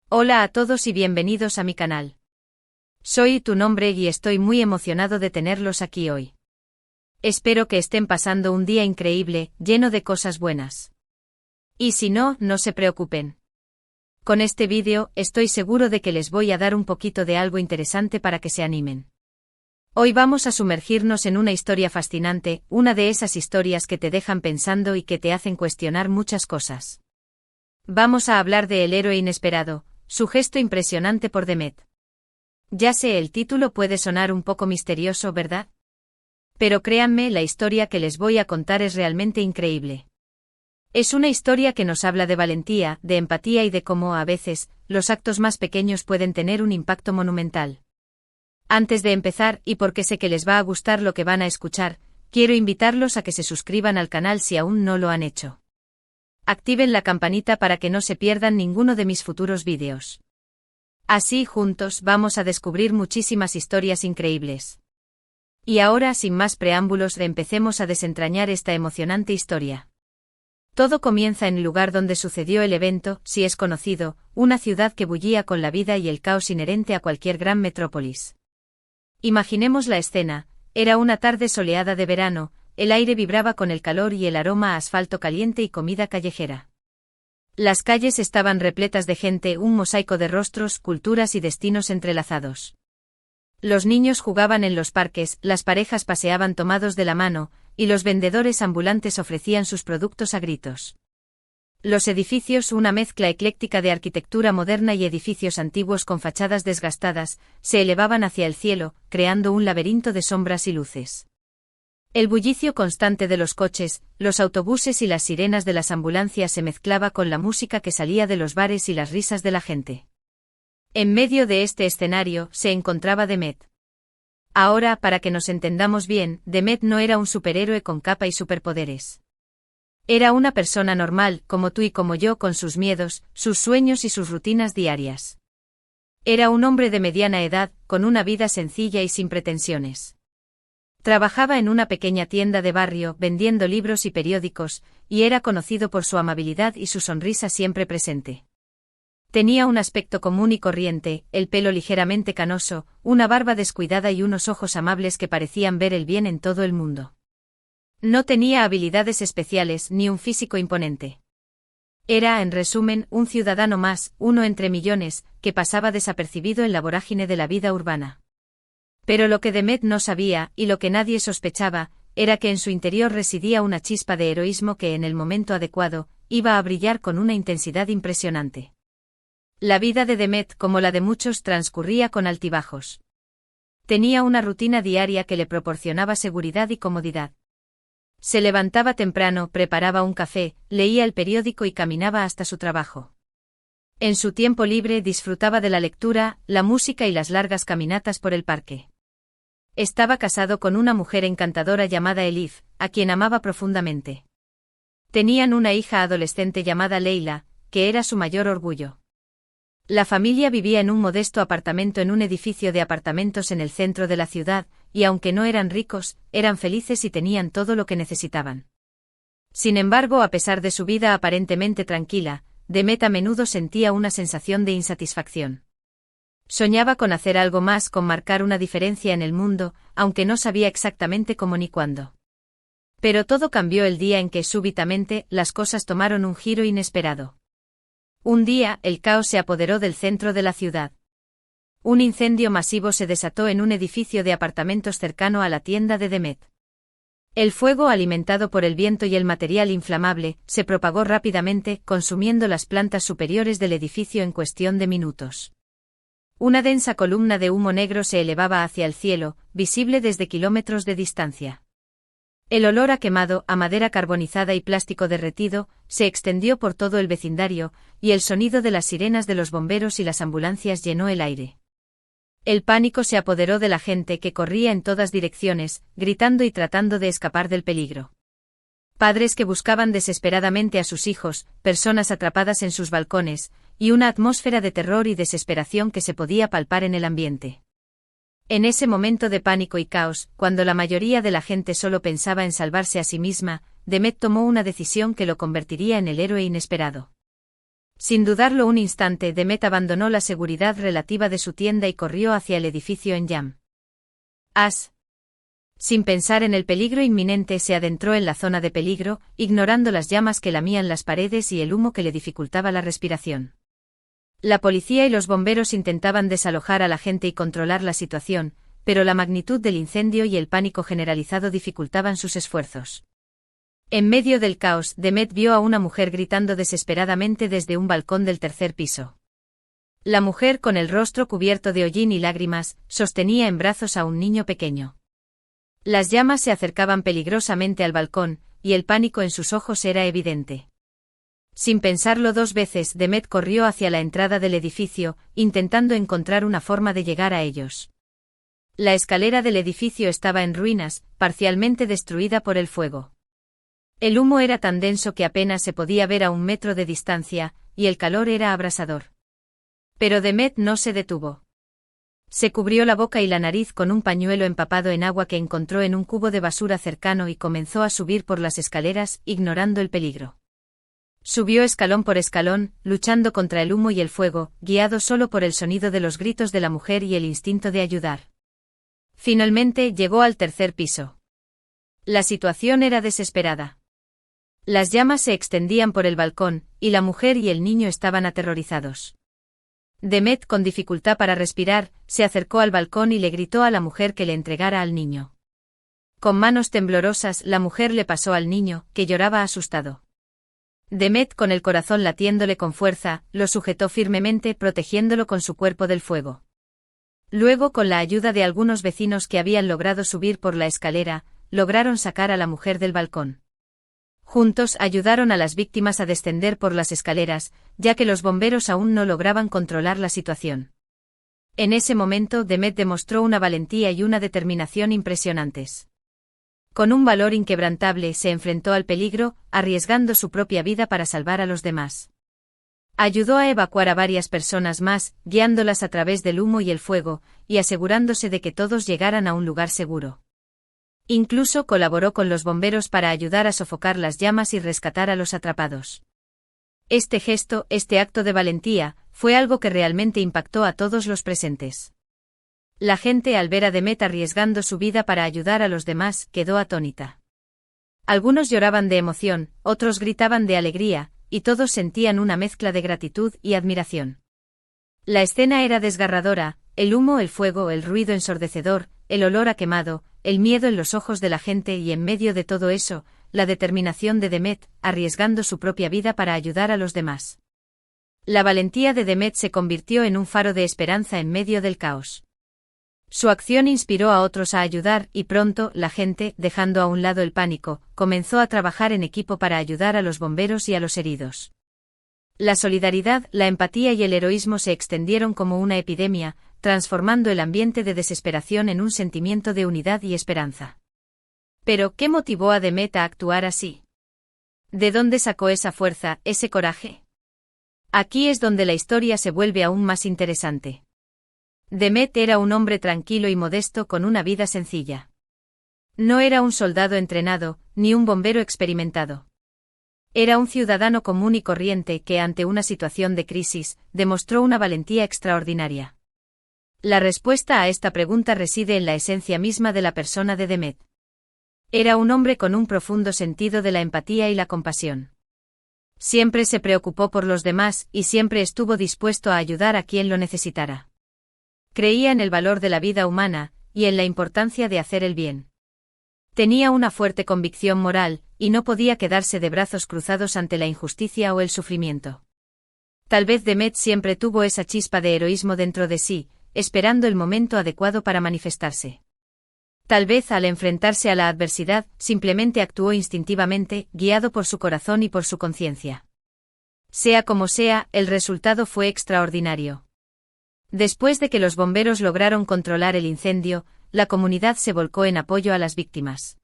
Hola a todos y bienvenidos a mi canal. Soy tu nombre y estoy muy emocionado de tenerlos aquí hoy. Espero que estén pasando un día increíble, lleno de cosas buenas. Y si no, no se preocupen. Con este vídeo, estoy seguro de que les voy a dar un poquito de algo interesante para que se animen. Hoy vamos a sumergirnos en una historia fascinante, una de esas historias que te dejan pensando y que te hacen cuestionar muchas cosas. Vamos a hablar de El héroe inesperado, su gesto impresionante por Demet. Ya sé, el título puede sonar un poco misterioso, ¿verdad? Pero créanme, la historia que les voy a contar es realmente increíble. Es una historia que nos habla de valentía, de empatía y de cómo, a veces, los actos más pequeños pueden tener un impacto monumental. Antes de empezar, y porque sé que les va a gustar lo que van a escuchar, quiero invitarlos a que se suscriban al canal si aún no lo han hecho. Activen la campanita para que no se pierdan ninguno de mis futuros vídeos. Así, juntos, vamos a descubrir muchísimas historias increíbles. Y ahora, sin más preámbulos, empecemos a desentrañar esta emocionante historia. Todo comienza en el lugar donde sucedió el evento, si es conocido, una ciudad que bullía con la vida y el caos inherente a cualquier gran metrópolis. Imaginemos la escena: era una tarde soleada de verano, el aire vibraba con el calor y el aroma a asfalto caliente y comida callejera. Las calles estaban repletas de gente, un mosaico de rostros, culturas y destinos entrelazados. Los niños jugaban en los parques, las parejas paseaban tomados de la mano, y los vendedores ambulantes ofrecían sus productos a gritos. Los edificios, una mezcla ecléctica de arquitectura moderna y edificios antiguos con fachadas desgastadas, se elevaban hacia el cielo, creando un laberinto de sombras y luces. El bullicio constante de los coches, los autobuses y las sirenas de las ambulancias se mezclaba con la música que salía de los bares y las risas de la gente. En medio de este escenario se encontraba Demet. Ahora, para que nos entendamos bien, Demet no era un superhéroe con capa y superpoderes. Era una persona normal, como tú y como yo, con sus miedos, sus sueños y sus rutinas diarias. Era un hombre de mediana edad, con una vida sencilla y sin pretensiones. Trabajaba en una pequeña tienda de barrio, vendiendo libros y periódicos, y era conocido por su amabilidad y su sonrisa siempre presente. Tenía un aspecto común y corriente, el pelo ligeramente canoso, una barba descuidada y unos ojos amables que parecían ver el bien en todo el mundo. No tenía habilidades especiales ni un físico imponente. Era, en resumen, un ciudadano más, uno entre millones, que pasaba desapercibido en la vorágine de la vida urbana. Pero lo que Demet no sabía, y lo que nadie sospechaba, era que en su interior residía una chispa de heroísmo que en el momento adecuado, iba a brillar con una intensidad impresionante. La vida de Demet, como la de muchos, transcurría con altibajos. Tenía una rutina diaria que le proporcionaba seguridad y comodidad. Se levantaba temprano, preparaba un café, leía el periódico y caminaba hasta su trabajo. En su tiempo libre disfrutaba de la lectura, la música y las largas caminatas por el parque. Estaba casado con una mujer encantadora llamada Elif, a quien amaba profundamente. Tenían una hija adolescente llamada Leila, que era su mayor orgullo. La familia vivía en un modesto apartamento en un edificio de apartamentos en el centro de la ciudad, y aunque no eran ricos, eran felices y tenían todo lo que necesitaban. Sin embargo, a pesar de su vida aparentemente tranquila, Demet a menudo sentía una sensación de insatisfacción. Soñaba con hacer algo más, con marcar una diferencia en el mundo, aunque no sabía exactamente cómo ni cuándo. Pero todo cambió el día en que, súbitamente, las cosas tomaron un giro inesperado. Un día, el caos se apoderó del centro de la ciudad. Un incendio masivo se desató en un edificio de apartamentos cercano a la tienda de Demet. El fuego, alimentado por el viento y el material inflamable, se propagó rápidamente, consumiendo las plantas superiores del edificio en cuestión de minutos. Una densa columna de humo negro se elevaba hacia el cielo, visible desde kilómetros de distancia. El olor a quemado, a madera carbonizada y plástico derretido, se extendió por todo el vecindario, y el sonido de las sirenas de los bomberos y las ambulancias llenó el aire. El pánico se apoderó de la gente, que corría en todas direcciones, gritando y tratando de escapar del peligro. Padres que buscaban desesperadamente a sus hijos, personas atrapadas en sus balcones, y una atmósfera de terror y desesperación que se podía palpar en el ambiente. En ese momento de pánico y caos, cuando la mayoría de la gente solo pensaba en salvarse a sí misma, Demet tomó una decisión que lo convertiría en el héroe inesperado. Sin dudarlo un instante, Demet abandonó la seguridad relativa de su tienda y corrió hacia el edificio en llamas. Sin pensar en el peligro inminente, se adentró en la zona de peligro, ignorando las llamas que lamían las paredes y el humo que le dificultaba la respiración. La policía y los bomberos intentaban desalojar a la gente y controlar la situación, pero la magnitud del incendio y el pánico generalizado dificultaban sus esfuerzos. En medio del caos, Demet vio a una mujer gritando desesperadamente desde un balcón del tercer piso. La mujer, con el rostro cubierto de hollín y lágrimas, sostenía en brazos a un niño pequeño. Las llamas se acercaban peligrosamente al balcón, y el pánico en sus ojos era evidente. Sin pensarlo dos veces, Demet corrió hacia la entrada del edificio, intentando encontrar una forma de llegar a ellos. La escalera del edificio estaba en ruinas, parcialmente destruida por el fuego. El humo era tan denso que apenas se podía ver a 1 metro de distancia, y el calor era abrasador. Pero Demet no se detuvo. Se cubrió la boca y la nariz con un pañuelo empapado en agua que encontró en un cubo de basura cercano y comenzó a subir por las escaleras, ignorando el peligro. Subió escalón por escalón, luchando contra el humo y el fuego, guiado solo por el sonido de los gritos de la mujer y el instinto de ayudar. Finalmente llegó al tercer piso. La situación era desesperada. Las llamas se extendían por el balcón, y la mujer y el niño estaban aterrorizados. Demet, con dificultad para respirar, se acercó al balcón y le gritó a la mujer que le entregara al niño. Con manos temblorosas, la mujer le pasó al niño, que lloraba asustado. Demet, con el corazón latiéndole con fuerza, lo sujetó firmemente, protegiéndolo con su cuerpo del fuego. Luego, con la ayuda de algunos vecinos que habían logrado subir por la escalera, lograron sacar a la mujer del balcón. Juntos ayudaron a las víctimas a descender por las escaleras, ya que los bomberos aún no lograban controlar la situación. En ese momento, Demet demostró una valentía y una determinación impresionantes. Con un valor inquebrantable se enfrentó al peligro, arriesgando su propia vida para salvar a los demás. Ayudó a evacuar a varias personas más, guiándolas a través del humo y el fuego, y asegurándose de que todos llegaran a un lugar seguro. Incluso colaboró con los bomberos para ayudar a sofocar las llamas y rescatar a los atrapados. Este gesto, este acto de valentía, fue algo que realmente impactó a todos los presentes. La gente, al ver a Demet arriesgando su vida para ayudar a los demás, quedó atónita. Algunos lloraban de emoción, otros gritaban de alegría, y todos sentían una mezcla de gratitud y admiración. La escena era desgarradora, el humo, el fuego, el ruido ensordecedor, el olor a quemado, el miedo en los ojos de la gente y en medio de todo eso, la determinación de Demet, arriesgando su propia vida para ayudar a los demás. La valentía de Demet se convirtió en un faro de esperanza en medio del caos. Su acción inspiró a otros a ayudar y pronto, la gente, dejando a un lado el pánico, comenzó a trabajar en equipo para ayudar a los bomberos y a los heridos. La solidaridad, la empatía y el heroísmo se extendieron como una epidemia, transformando el ambiente de desesperación en un sentimiento de unidad y esperanza. Pero, ¿qué motivó a Demet a actuar así? ¿De dónde sacó esa fuerza, ese coraje? Aquí es donde la historia se vuelve aún más interesante. Demet era un hombre tranquilo y modesto con una vida sencilla. No era un soldado entrenado, ni un bombero experimentado. Era un ciudadano común y corriente que, ante una situación de crisis, demostró una valentía extraordinaria. La respuesta a esta pregunta reside en la esencia misma de la persona de Demet. Era un hombre con un profundo sentido de la empatía y la compasión. Siempre se preocupó por los demás y siempre estuvo dispuesto a ayudar a quien lo necesitara. Creía en el valor de la vida humana y en la importancia de hacer el bien. Tenía una fuerte convicción moral y no podía quedarse de brazos cruzados ante la injusticia o el sufrimiento. Tal vez Demet siempre tuvo esa chispa de heroísmo dentro de sí, esperando el momento adecuado para manifestarse. Tal vez al enfrentarse a la adversidad, simplemente actuó instintivamente, guiado por su corazón y por su conciencia. Sea como sea, el resultado fue extraordinario. Después de que los bomberos lograron controlar el incendio, la comunidad se volcó en apoyo a las víctimas.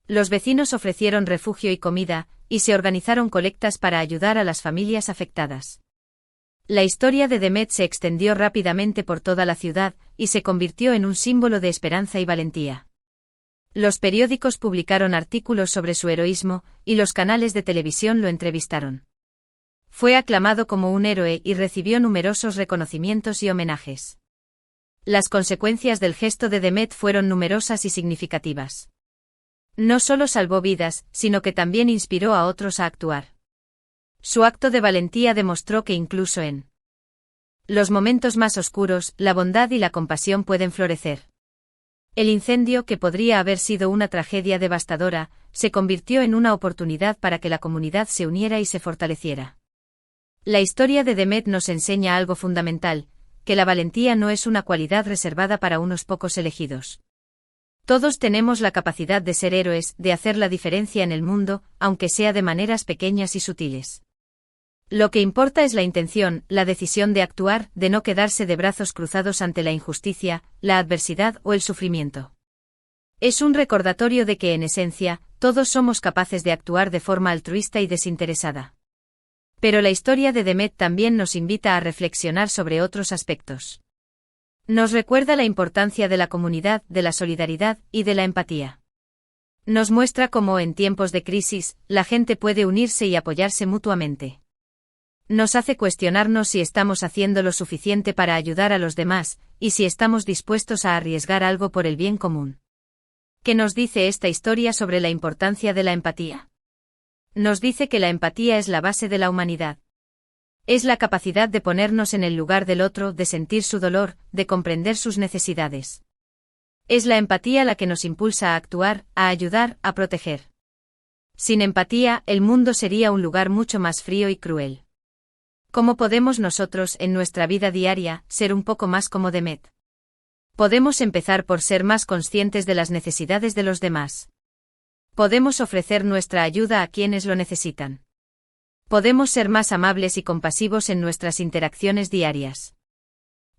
Los vecinos ofrecieron refugio y comida, y se organizaron colectas para ayudar a las familias afectadas. La historia de Demet se extendió rápidamente por toda la ciudad, y se convirtió en un símbolo de esperanza y valentía. Los periódicos publicaron artículos sobre su heroísmo, y los canales de televisión lo entrevistaron. Fue aclamado como un héroe y recibió numerosos reconocimientos y homenajes. Las consecuencias del gesto de Demet fueron numerosas y significativas. No solo salvó vidas, sino que también inspiró a otros a actuar. Su acto de valentía demostró que incluso en los momentos más oscuros, la bondad y la compasión pueden florecer. El incendio, que podría haber sido una tragedia devastadora, se convirtió en una oportunidad para que la comunidad se uniera y se fortaleciera. La historia de Demet nos enseña algo fundamental, que la valentía no es una cualidad reservada para unos pocos elegidos. Todos tenemos la capacidad de ser héroes, de hacer la diferencia en el mundo, aunque sea de maneras pequeñas y sutiles. Lo que importa es la intención, la decisión de actuar, de no quedarse de brazos cruzados ante la injusticia, la adversidad o el sufrimiento. Es un recordatorio de que, en esencia, todos somos capaces de actuar de forma altruista y desinteresada. Pero la historia de Demet también nos invita a reflexionar sobre otros aspectos. Nos recuerda la importancia de la comunidad, de la solidaridad y de la empatía. Nos muestra cómo, en tiempos de crisis, la gente puede unirse y apoyarse mutuamente. Nos hace cuestionarnos si estamos haciendo lo suficiente para ayudar a los demás, y si estamos dispuestos a arriesgar algo por el bien común. ¿Qué nos dice esta historia sobre la importancia de la empatía? Nos dice que la empatía es la base de la humanidad. Es la capacidad de ponernos en el lugar del otro, de sentir su dolor, de comprender sus necesidades. Es la empatía la que nos impulsa a actuar, a ayudar, a proteger. Sin empatía, el mundo sería un lugar mucho más frío y cruel. ¿Cómo podemos nosotros, en nuestra vida diaria, ser un poco más como Demet? Podemos empezar por ser más conscientes de las necesidades de los demás. Podemos ofrecer nuestra ayuda a quienes lo necesitan. Podemos ser más amables y compasivos en nuestras interacciones diarias.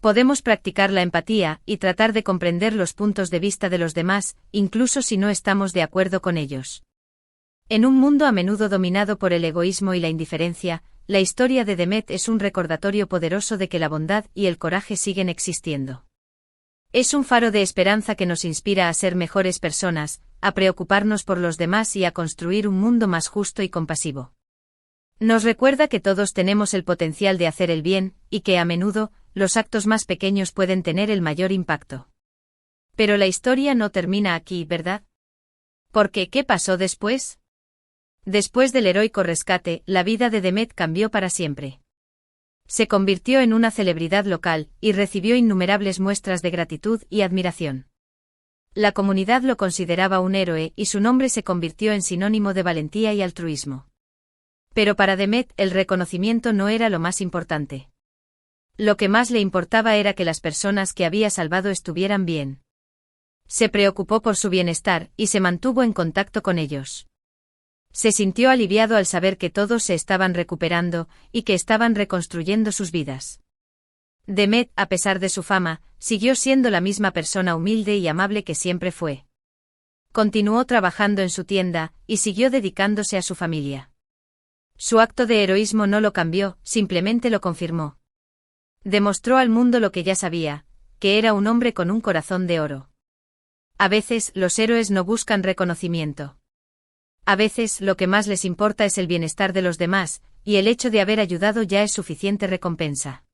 Podemos practicar la empatía y tratar de comprender los puntos de vista de los demás, incluso si no estamos de acuerdo con ellos. En un mundo a menudo dominado por el egoísmo y la indiferencia, la historia de Demet es un recordatorio poderoso de que la bondad y el coraje siguen existiendo. Es un faro de esperanza que nos inspira a ser mejores personas, a preocuparnos por los demás y a construir un mundo más justo y compasivo. Nos recuerda que todos tenemos el potencial de hacer el bien, y que a menudo, los actos más pequeños pueden tener el mayor impacto. Pero la historia no termina aquí, ¿verdad? Porque, ¿qué pasó después? Después del heroico rescate, la vida de Demet cambió para siempre. Se convirtió en una celebridad local, y recibió innumerables muestras de gratitud y admiración. La comunidad lo consideraba un héroe y su nombre se convirtió en sinónimo de valentía y altruismo. Pero para Demet el reconocimiento no era lo más importante. Lo que más le importaba era que las personas que había salvado estuvieran bien. Se preocupó por su bienestar y se mantuvo en contacto con ellos. Se sintió aliviado al saber que todos se estaban recuperando y que estaban reconstruyendo sus vidas. Demet, a pesar de su fama, siguió siendo la misma persona humilde y amable que siempre fue. Continuó trabajando en su tienda, y siguió dedicándose a su familia. Su acto de heroísmo no lo cambió, simplemente lo confirmó. Demostró al mundo lo que ya sabía, que era un hombre con un corazón de oro. A veces, los héroes no buscan reconocimiento. A veces, lo que más les importa es el bienestar de los demás, y el hecho de haber ayudado ya es suficiente recompensa.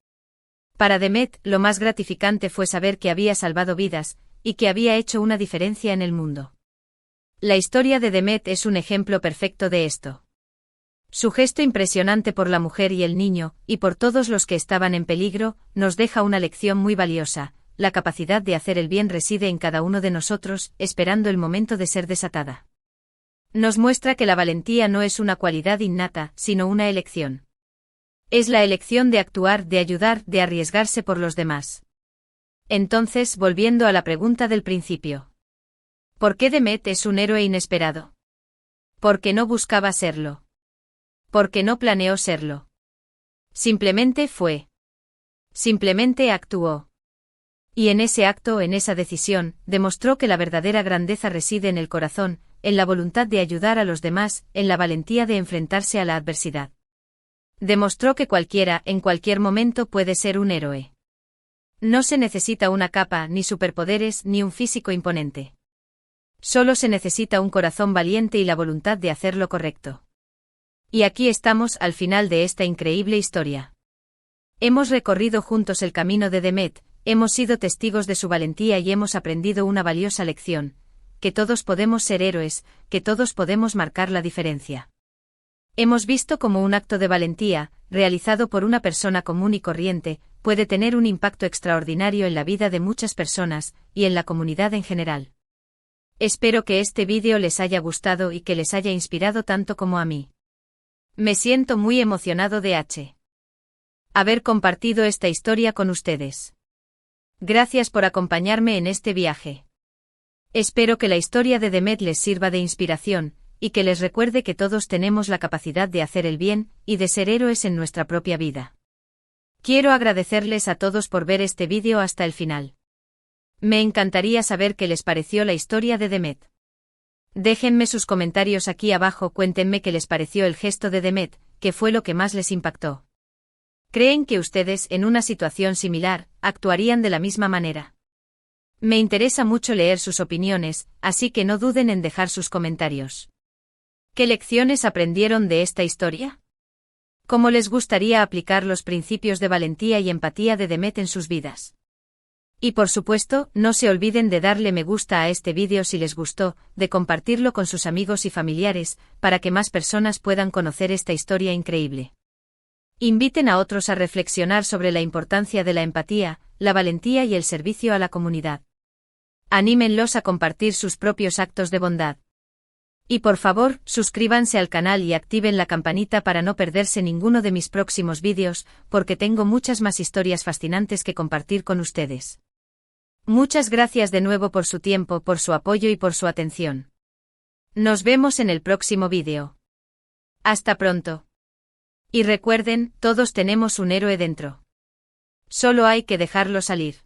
Para Demet, lo más gratificante fue saber que había salvado vidas, y que había hecho una diferencia en el mundo. La historia de Demet es un ejemplo perfecto de esto. Su gesto impresionante por la mujer y el niño, y por todos los que estaban en peligro, nos deja una lección muy valiosa. La capacidad de hacer el bien reside en cada uno de nosotros, esperando el momento de ser desatada. Nos muestra que la valentía no es una cualidad innata, sino una elección. Es la elección de actuar, de ayudar, de arriesgarse por los demás. Entonces, volviendo a la pregunta del principio. ¿Por qué Demet es un héroe inesperado? Porque no buscaba serlo. Porque no planeó serlo. Simplemente fue. Simplemente actuó. Y en ese acto, en esa decisión, demostró que la verdadera grandeza reside en el corazón, en la voluntad de ayudar a los demás, en la valentía de enfrentarse a la adversidad. Demostró que cualquiera, en cualquier momento, puede ser un héroe. No se necesita una capa, ni superpoderes, ni un físico imponente. Solo se necesita un corazón valiente y la voluntad de hacer lo correcto. Y aquí estamos al final de esta increíble historia. Hemos recorrido juntos el camino de Demet, hemos sido testigos de su valentía y hemos aprendido una valiosa lección, que todos podemos ser héroes, que todos podemos marcar la diferencia. Hemos visto cómo un acto de valentía, realizado por una persona común y corriente, puede tener un impacto extraordinario en la vida de muchas personas, y en la comunidad en general. Espero que este vídeo les haya gustado y que les haya inspirado tanto como a mí. Me siento muy emocionado de haber compartido esta historia con ustedes. Gracias por acompañarme en este viaje. Espero que la historia de Demet les sirva de inspiración, y que les recuerde que todos tenemos la capacidad de hacer el bien, y de ser héroes en nuestra propia vida. Quiero agradecerles a todos por ver este vídeo hasta el final. Me encantaría saber qué les pareció la historia de Demet. Déjenme sus comentarios aquí abajo, cuéntenme qué les pareció el gesto de Demet, qué fue lo que más les impactó. ¿Creen que ustedes, en una situación similar, actuarían de la misma manera? Me interesa mucho leer sus opiniones, así que no duden en dejar sus comentarios. ¿Qué lecciones aprendieron de esta historia? ¿Cómo les gustaría aplicar los principios de valentía y empatía de Demet en sus vidas? Y por supuesto, no se olviden de darle me gusta a este vídeo si les gustó, de compartirlo con sus amigos y familiares, para que más personas puedan conocer esta historia increíble. Inviten a otros a reflexionar sobre la importancia de la empatía, la valentía y el servicio a la comunidad. Anímenlos a compartir sus propios actos de bondad. Y por favor, suscríbanse al canal y activen la campanita para no perderse ninguno de mis próximos vídeos, porque tengo muchas más historias fascinantes que compartir con ustedes. Muchas gracias de nuevo por su tiempo, por su apoyo y por su atención. Nos vemos en el próximo vídeo. Hasta pronto. Y recuerden, todos tenemos un héroe dentro. Solo hay que dejarlo salir.